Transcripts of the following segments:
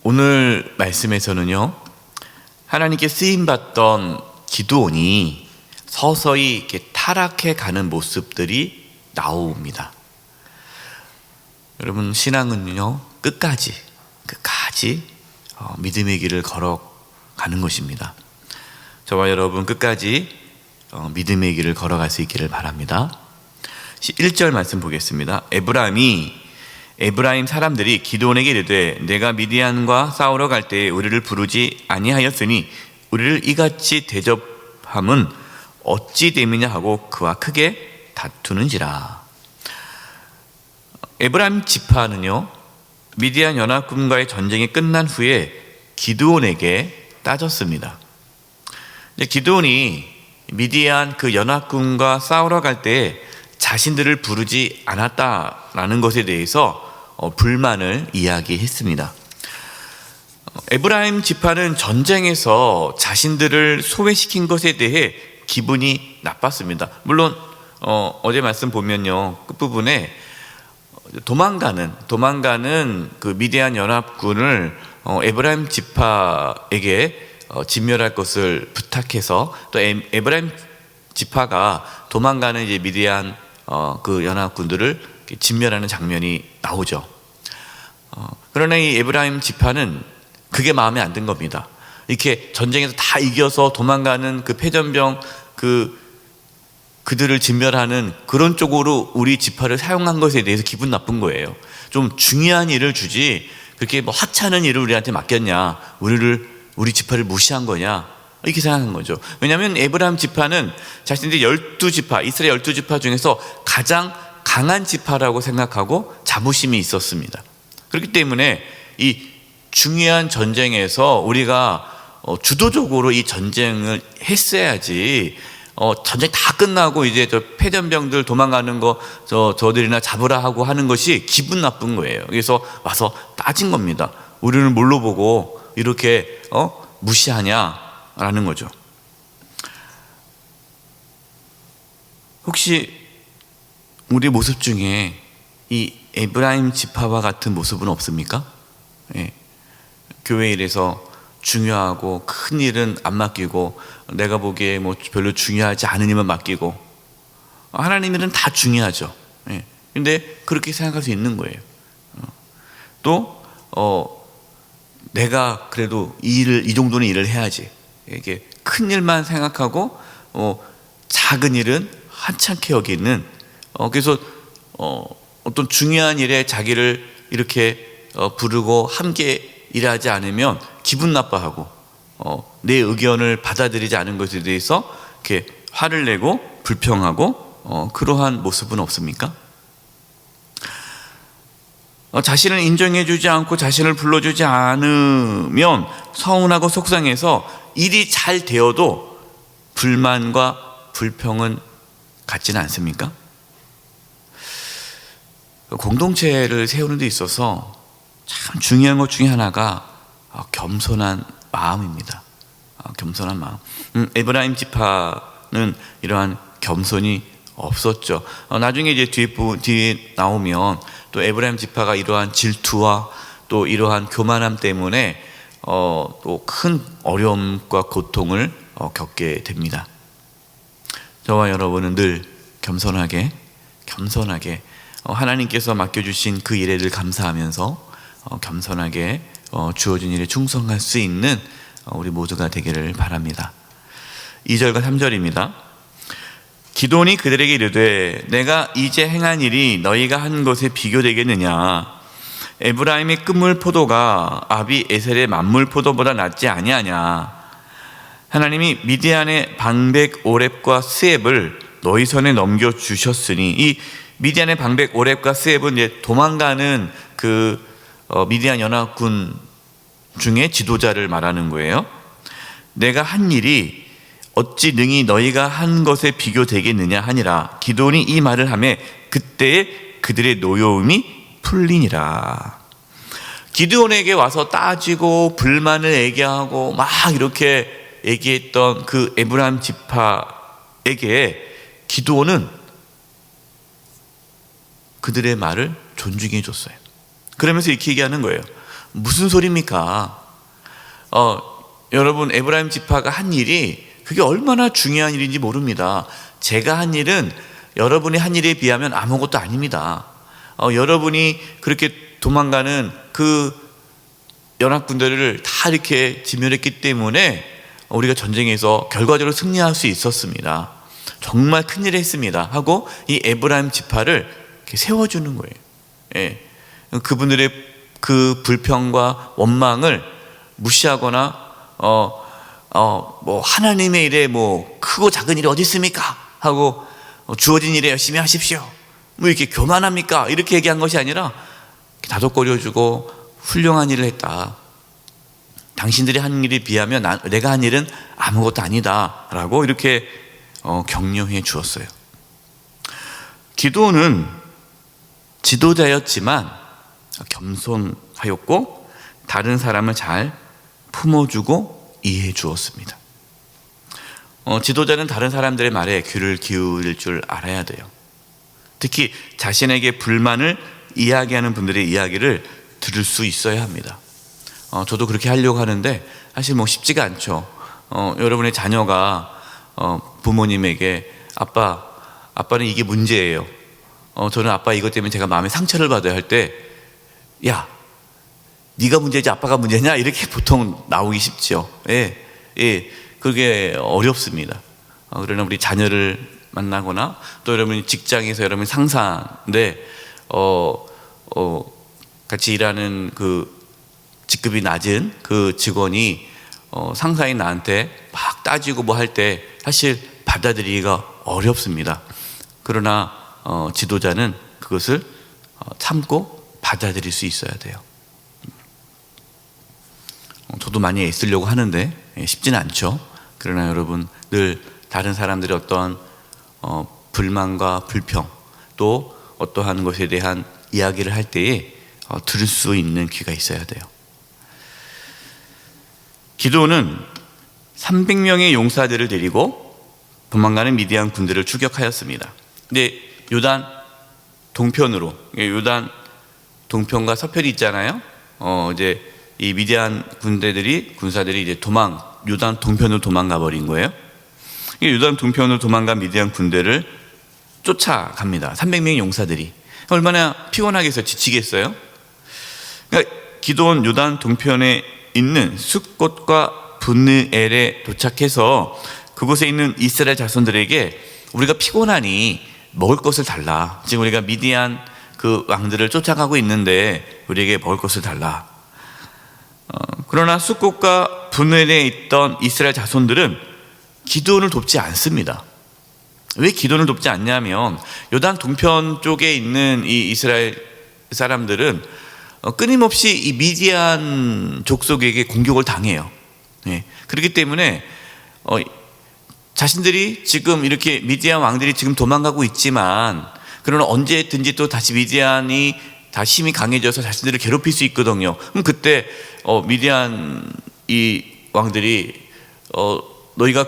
오늘 말씀에서는요, 하나님께 쓰임받던 기드온이 서서히 이렇게 타락해 가는 모습들이 나옵니다. 여러분, 신앙은요, 끝까지 믿음의 길을 걸어가는 것입니다. 저와 여러분 끝까지 믿음의 길을 걸어갈 수 있기를 바랍니다. 1절 말씀 보겠습니다. 에브라임 사람들이 기드온에게 이르되 내가 미디안과 싸우러 갈 때에 우리를 부르지 아니하였으니 우리를 이같이 대접함은 어찌 됨이냐 하고 그와 크게 다투는지라. 에브라임 지파는요, 미디안 연합군과의 전쟁이 끝난 후에 기드온에게 따졌습니다. 기드온이 미디안 그 연합군과 싸우러 갈 때 자신들을 부르지 않았다라는 것에 대해서 불만을 이야기했습니다. 에브라임 지파는 전쟁에서 자신들을 소외시킨 것에 대해 기분이 나빴습니다. 물론 어제 말씀 보면요, 끝부분에 도망가는 그 미디안 연합군을 에브라임 지파에게 진멸할 것을 부탁해서 또 에브라임 지파가 도망가는 이제 미디안 그 연합군들을 진멸하는 장면이 나오죠. 그러나 이 에브라임 지파는 그게 마음에 안 든 겁니다. 이렇게 전쟁에서 다 이겨서 도망가는 그 패전병 그들을 진멸하는 그런 쪽으로 우리 지파를 사용한 것에 대해서 기분 나쁜 거예요. 좀 중요한 일을 주지 그렇게 뭐 하찮은 일을 우리한테 맡겼냐, 우리 지파를 무시한 거냐, 이렇게 생각한 거죠. 왜냐하면 에브라임 지파는 자신들이 12지파, 이스라엘 12지파 중에서 가장 강한 지파라고 생각하고 자부심이 있었습니다. 그렇기 때문에 이 중요한 전쟁에서 우리가 주도적으로 이 전쟁을 했어야지, 전쟁 다 끝나고 이제 저 패전병들 도망가는 거 저들이나 잡으라 하고 하는 것이 기분 나쁜 거예요. 그래서 와서 따진 겁니다. 우리는 뭘로 보고 이렇게 무시하냐라는 거죠. 혹시 우리 모습 중에 이 에브라임 지파와 같은 모습은 없습니까? 예. 교회 일에서 중요하고 큰 일은 안 맡기고 내가 보기에 뭐 별로 중요하지 않은 일만 맡기고, 하나님 일은 다 중요하죠. 예. 근데 그렇게 생각할 수 있는 거예요. 또 내가 그래도 이 정도는 일을 해야지, 이게 큰 일만 생각하고 작은 일은 하찮게 여기는, 그래서 어떤 중요한 일에 자기를 이렇게 부르고 함께 일하지 않으면 기분 나빠하고 내 의견을 받아들이지 않은 것에 대해서 이렇게 화를 내고 불평하고 그러한 모습은 없습니까? 자신을 인정해주지 않고 자신을 불러주지 않으면 서운하고 속상해서 일이 잘 되어도 불만과 불평은 같지는 않습니까? 공동체를 세우는 데 있어서 참 중요한 것 중에 하나가 겸손한 마음입니다. 겸손한 마음. 에브라임 지파는 이러한 겸손이 없었죠. 나중에 이제 뒤에 나오면 또 에브라임 지파가 이러한 질투와 또 이러한 교만함 때문에 또 큰 어려움과 고통을 겪게 됩니다. 저와 여러분은 늘 겸손하게 하나님께서 맡겨주신 그 일에 늘 감사하면서 겸손하게 주어진 일에 충성할 수 있는 우리 모두가 되기를 바랍니다. 2절과 3절입니다. 기드온이 그들에게 이르되 내가 이제 행한 일이 너희가 한 것에 비교되겠느냐. 에브라임의 끝물 포도가 아비에셀의 만물 포도보다 낫지 아니하냐. 하나님이 미디안의 방백 오렙과 스앱을 너희 손에 넘겨주셨으니, 이 미디안의 방백 오렙과 스앱은 이제 도망가는 그 미디안 연합군 중에 지도자를 말하는 거예요. 내가 한 일이 어찌 능히 너희가 한 것에 비교되겠느냐 하니라. 기드온이 이 말을 하매 그때에 그들의 노여움이 풀리니라. 기드온에게 와서 따지고 불만을 얘기하고 막 이렇게 얘기했던 그 에브라임 지파에게 기드온은 그들의 말을 존중해 줬어요. 그러면서 이렇게 얘기하는 거예요. 무슨 소리입니까? 여러분, 에브라임 지파가 한 일이 그게 얼마나 중요한 일인지 모릅니다. 제가 한 일은 여러분이 한 일에 비하면 아무것도 아닙니다. 여러분이 그렇게 도망가는 그 연합군대를 다 이렇게 진멸했기 때문에 우리가 전쟁에서 결과적으로 승리할 수 있었습니다. 정말 큰일을 했습니다 하고 이 에브라임 지파를 이렇게 세워주는 거예요. 예. 그분들의 그 불평과 원망을 무시하거나 뭐 하나님의 일에 뭐 크고 작은 일이 어디 있습니까 하고 주어진 일에 열심히 하십시오 뭐 이렇게 교만합니까 이렇게 얘기한 것이 아니라 다독거려주고 훌륭한 일을 했다. 당신들이 한 일에 비하면 내가 한 일은 아무것도 아니다 라고 이렇게 격려해 주었어요. 기드온은 지도자였지만 겸손하였고 다른 사람을 잘 품어주고 이해해 주었습니다. 지도자는 다른 사람들의 말에 귀를 기울일 줄 알아야 돼요. 특히 자신에게 불만을 이야기하는 분들의 이야기를 들을 수 있어야 합니다. 저도 그렇게 하려고 하는데 사실 뭐 쉽지가 않죠. 여러분의 자녀가 부모님에게 아빠는 이게 문제예요. 저는 아빠 이것 때문에 제가 마음에 상처를 받아야 할 때 야, 네가 문제지 아빠가 문제냐 이렇게 보통 나오기 쉽죠. 예, 그게 어렵습니다. 그러나 우리 자녀를 만나거나 또 여러분이 직장에서 여러분 상사인데 같이 일하는 그 직급이 낮은 그 직원이 상사인 나한테 막 따지고 뭐 할 때 사실 받아들이기가 어렵습니다. 그러나 지도자는 그것을 참고 받아들일 수 있어야 돼요. 저도 많이 애쓰려고 하는데 쉽지는 않죠. 그러나 여러분 늘 다른 사람들의 어떠한 불만과 불평 또 어떠한 것에 대한 이야기를 할 때에 들을 수 있는 귀가 있어야 돼요. 기드온은 300명의 용사들을 데리고 도망가는 미디안 군대를 추격하였습니다. 근데 요단 동편으로, 요단 동편과 서편이 있잖아요. 이제 이 미디안 군사들이 이제 요단 동편으로 도망가 버린 거예요. 요단 동편으로 도망간 미디안 군대를 쫓아갑니다. 300명의 용사들이. 얼마나 피곤하겠어요? 지치겠어요? 그러니까 기드온 요단 동편에 있는 숫곳과 분느엘에 도착해서 그곳에 있는 이스라엘 자손들에게 우리가 피곤하니 먹을 것을 달라. 지금 우리가 미디안 그 왕들을 쫓아가고 있는데 우리에게 먹을 것을 달라. 그러나 숫곳과 분느엘에 있던 이스라엘 자손들은 기드온을 돕지 않습니다. 왜 기드온을 돕지 않냐면 요단 동편 쪽에 있는 이 이스라엘 사람들은 끊임없이 이 미디안 족속에게 공격을 당해요. 그렇기 때문에 자신들이 지금 이렇게 미디안 왕들이 지금 도망가고 있지만 그러나 언제든지 또 다시 미디안이 다시 힘이 강해져서 자신들을 괴롭힐 수 있거든요. 그럼 그때 미디안 이 왕들이 너희가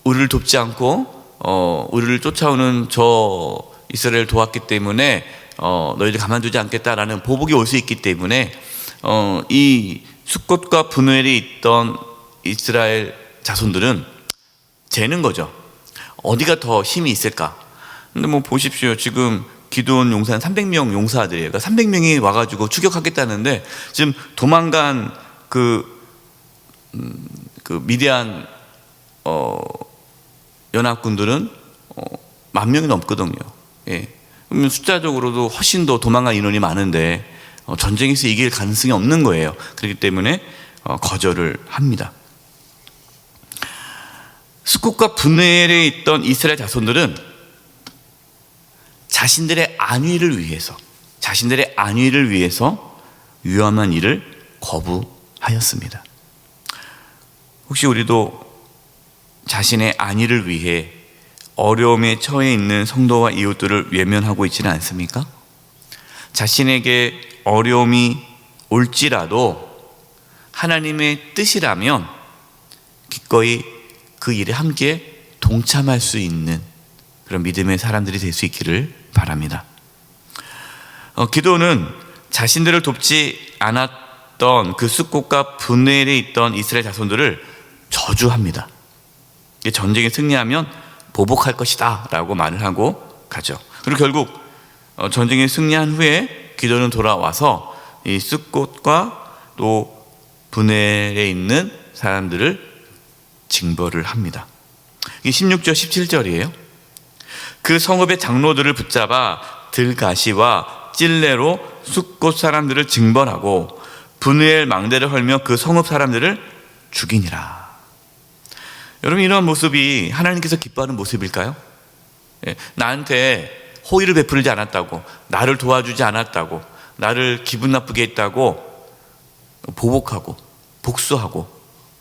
우리를 돕지 않고 우리를 쫓아오는 저 이스라엘을 도왔기 때문에 너희들 가만두지 않겠다라는 보복이 올 수 있기 때문에 이 숫곳과 분우엘에 있던 이스라엘 자손들은 재는 거죠. 어디가 더 힘이 있을까? 근데 뭐 보십시오. 지금 기드온 용사는 300명 용사들이에요. 그러니까 300명이 와가지고 추격하겠다는데 지금 도망간 그 미디안 연합군들은 10,000명이 넘거든요. 그러면 숫자적으로도 훨씬 더 도망간 인원이 많은데 전쟁에서 이길 가능성이 없는 거예요. 그렇기 때문에 거절을 합니다. 숫곳과 분느엘에 있던 이스라엘 자손들은 자신들의 안위를 위해서 위험한 일을 거부하였습니다. 혹시 우리도 자신의 안위를 위해 어려움에 처해 있는 성도와 이웃들을 외면하고 있지는 않습니까? 자신에게 어려움이 올지라도 하나님의 뜻이라면 기꺼이 그 일에 함께 동참할 수 있는 그런 믿음의 사람들이 될 수 있기를 바랍니다. 기드온은 자신들을 돕지 않았던 그 숫곳과 분헬에 있던 이스라엘 자손들을 저주합니다. 전쟁에 승리하면 보복할 것이다 라고 말을 하고 가죠. 그리고 결국 전쟁에 승리한 후에 기도는 돌아와서 이 숫곳과 또 분헬에 있는 사람들을 징벌을 합니다. 이게 16절 17절이에요. 그 성읍의 장로들을 붙잡아 들가시와 찔레로 숫곳 사람들을 징벌하고 분헬 망대를 헐며 그 성읍 사람들을 죽이니라. 여러분, 이런 모습이 하나님께서 기뻐하는 모습일까요? 나한테 호의를 베풀지 않았다고, 나를 도와주지 않았다고, 나를 기분 나쁘게 했다고 보복하고 복수하고,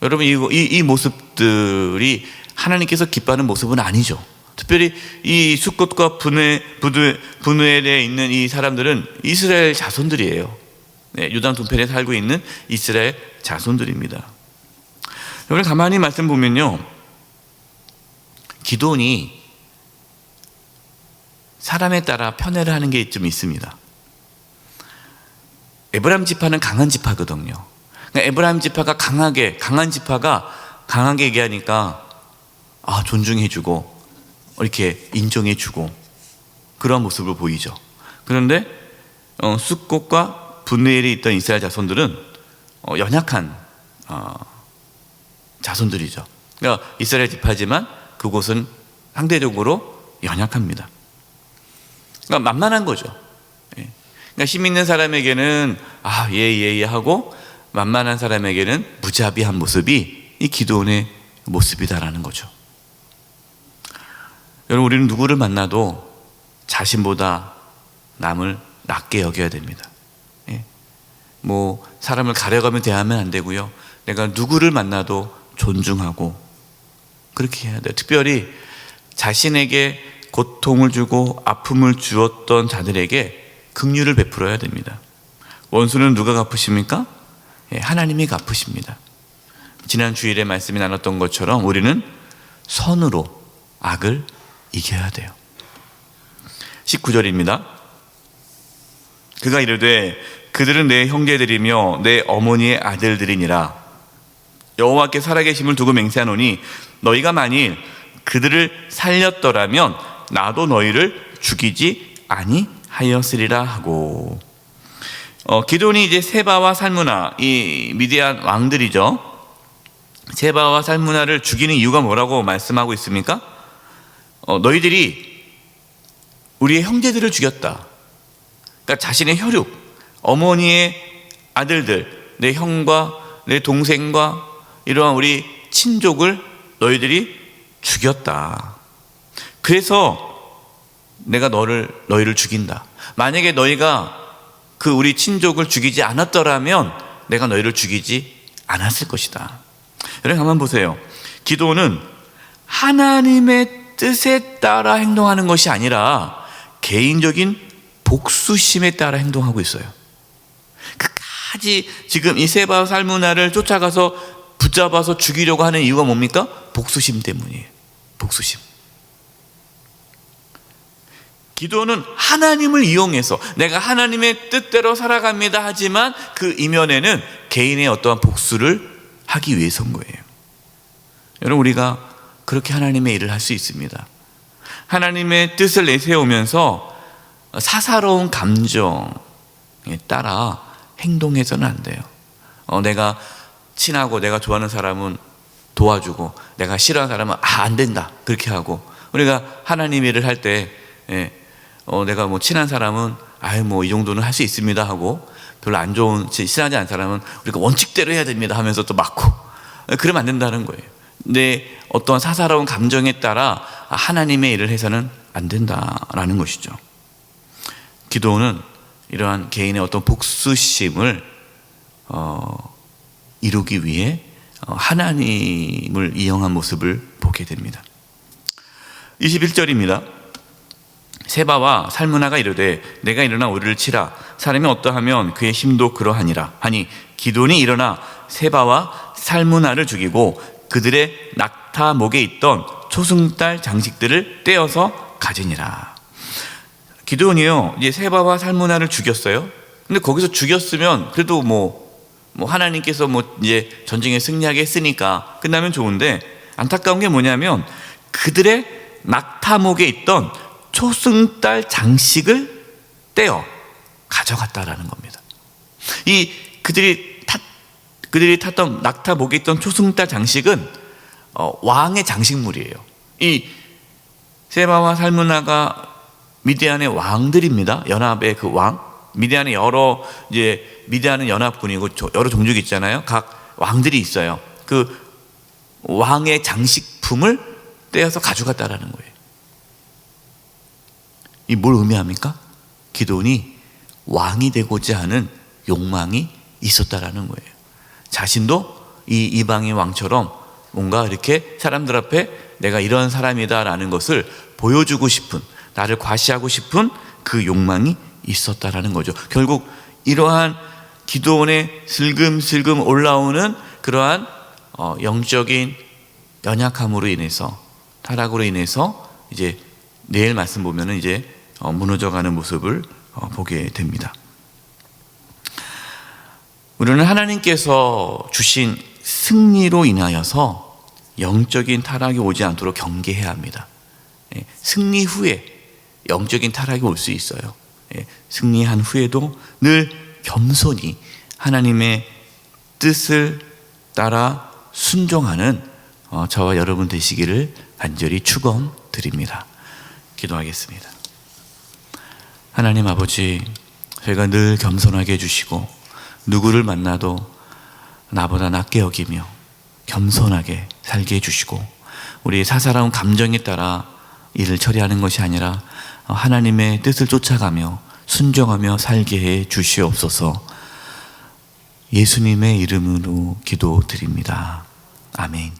여러분, 이 모습들이 하나님께서 기뻐하는 모습은 아니죠. 특별히 이 숫곳과 분헬에 있는 이 사람들은 이스라엘 자손들이에요. 요단 동편에 살고 있는 이스라엘 자손들입니다. 여러분, 가만히 말씀 보면요, 기도원이 사람에 따라 편애를 하는 게 좀 있습니다. 에브라임 지파는 강한 지파거든요. 그러니까 에브라임 지파가 강한 지파가 강하게 얘기하니까 존중해주고 이렇게 인정해주고 그런 모습을 보이죠. 그런데 숫곳과 분헬에 있던 이스라엘 자손들은 연약한 자손들이죠. 그러니까 이스라엘 지파지만 그곳은 상대적으로 연약합니다. 그러니까 만만한 거죠. 그러니까 힘 있는 사람에게는 예 하고, 만만한 사람에게는 무자비한 모습이 이 기도원의 모습이다라는 거죠. 여러분, 우리는 누구를 만나도 자신보다 남을 낮게 여겨야 됩니다. 사람을 가려가며 대하면 안 되고요. 내가 누구를 만나도 존중하고 그렇게 해야 돼요. 특별히 자신에게 고통을 주고 아픔을 주었던 자들에게 긍휼을 베풀어야 됩니다. 원수는 누가 갚으십니까? 하나님이 갚으십니다. 지난 주일에 말씀이 나눴던 것처럼 우리는 선으로 악을 이겨야 돼요. 19절입니다. 그가 이르되 그들은 내 형제들이며 내 어머니의 아들들이니라. 여호와께 살아계심을 두고 맹세하노니 너희가 만일 그들을 살렸더라면 나도 너희를 죽이지 아니하였으리라 하고. 기도원이 이제 세바와 살무나, 이 미디안 왕들이죠. 세바와 살무나를 죽이는 이유가 뭐라고 말씀하고 있습니까? 너희들이 우리의 형제들을 죽였다. 그러니까 자신의 혈육, 어머니의 아들들, 내 형과 내 동생과 이러한 우리 친족을 너희들이 죽였다. 그래서 내가 너희를 죽인다. 만약에 너희가 그 우리 친족을 죽이지 않았더라면 내가 너희를 죽이지 않았을 것이다. 여러분, 가만 보세요. 기도는 하나님의 뜻에 따라 행동하는 것이 아니라 개인적인 복수심에 따라 행동하고 있어요. 끝까지 지금 이 세바 살무나를 쫓아가서 붙잡아서 죽이려고 하는 이유가 뭡니까? 복수심 때문이에요. 복수심. 기도는 하나님을 이용해서 내가 하나님의 뜻대로 살아갑니다 하지만 그 이면에는 개인의 어떠한 복수를 하기 위해서인 거예요. 여러분, 우리가 그렇게 하나님의 일을 할 수 있습니다. 하나님의 뜻을 내세우면서 사사로운 감정에 따라 행동해서는 안 돼요. 내가 친하고 내가 좋아하는 사람은 도와주고 내가 싫어하는 사람은 안 된다 그렇게 하고, 우리가 하나님 일을 할 때 내가 친한 사람은 이 정도는 할 수 있습니다 하고, 별로 안 좋은 친하지 않은 사람은 우리가 원칙대로 해야 됩니다 하면서 또 막고, 그러면 안 된다는 거예요. 내 어떠한 사사로운 감정에 따라 하나님의 일을 해서는 안 된다라는 것이죠. 기도는 이러한 개인의 어떤 복수심을 이루기 위해 하나님을 이용한 모습을 보게 됩니다. 21절입니다. 세바와 살무나가 이르되 내가 일어나 우리를 치라. 사람이 어떠하면 그의 힘도 그러하니라 하니, 기도니 일어나 세바와 살무나를 죽이고 그들의 낙타 목에 있던 초승달 장식들을 떼어서 가지니라. 기도니요, 이제 세바와 살무나를 죽였어요. 근데 거기서 죽였으면 그래도 뭐 하나님께서 뭐 이제 전쟁에 승리하게 했으니까 끝나면 좋은데, 안타까운 게 뭐냐면 그들의 낙타목에 있던 초승달 장식을 떼어 가져갔다라는 겁니다. 이 그들이 탔던 낙타목에 있던 초승달 장식은 왕의 장식물이에요. 이 세바와 살무나가 미디안의 왕들입니다. 연합의 그 왕. 미디안의 미디안은 연합군이고 여러 종족이 있잖아요. 각 왕들이 있어요. 그 왕의 장식품을 떼어서 가져갔다라는 거예요. 이 뭘 의미합니까? 기드온이 왕이 되고자 하는 욕망이 있었다라는 거예요. 자신도 이 이방인 왕처럼 뭔가 이렇게 사람들 앞에 내가 이런 사람이다라는 것을 보여주고 싶은, 나를 과시하고 싶은 그 욕망이 있었다라는 거죠. 결국 이러한 기드온의 슬금슬금 올라오는 그러한 영적인 연약함으로 인해서, 타락으로 인해서 이제 내일 말씀 보면은 이제 무너져가는 모습을 보게 됩니다. 우리는 하나님께서 주신 승리로 인하여서 영적인 타락이 오지 않도록 경계해야 합니다. 승리 후에 영적인 타락이 올 수 있어요. 승리한 후에도 늘 겸손히 하나님의 뜻을 따라 순종하는 저와 여러분 되시기를 간절히 축원드립니다. 기도하겠습니다. 하나님 아버지, 저희가 늘 겸손하게 해주시고 누구를 만나도 나보다 낮게 여기며 겸손하게 살게 해주시고, 우리의 사사로운 감정에 따라 일을 처리하는 것이 아니라 하나님의 뜻을 쫓아가며 순종하며 살게 해 주시옵소서. 예수님의 이름으로 기도드립니다. 아멘.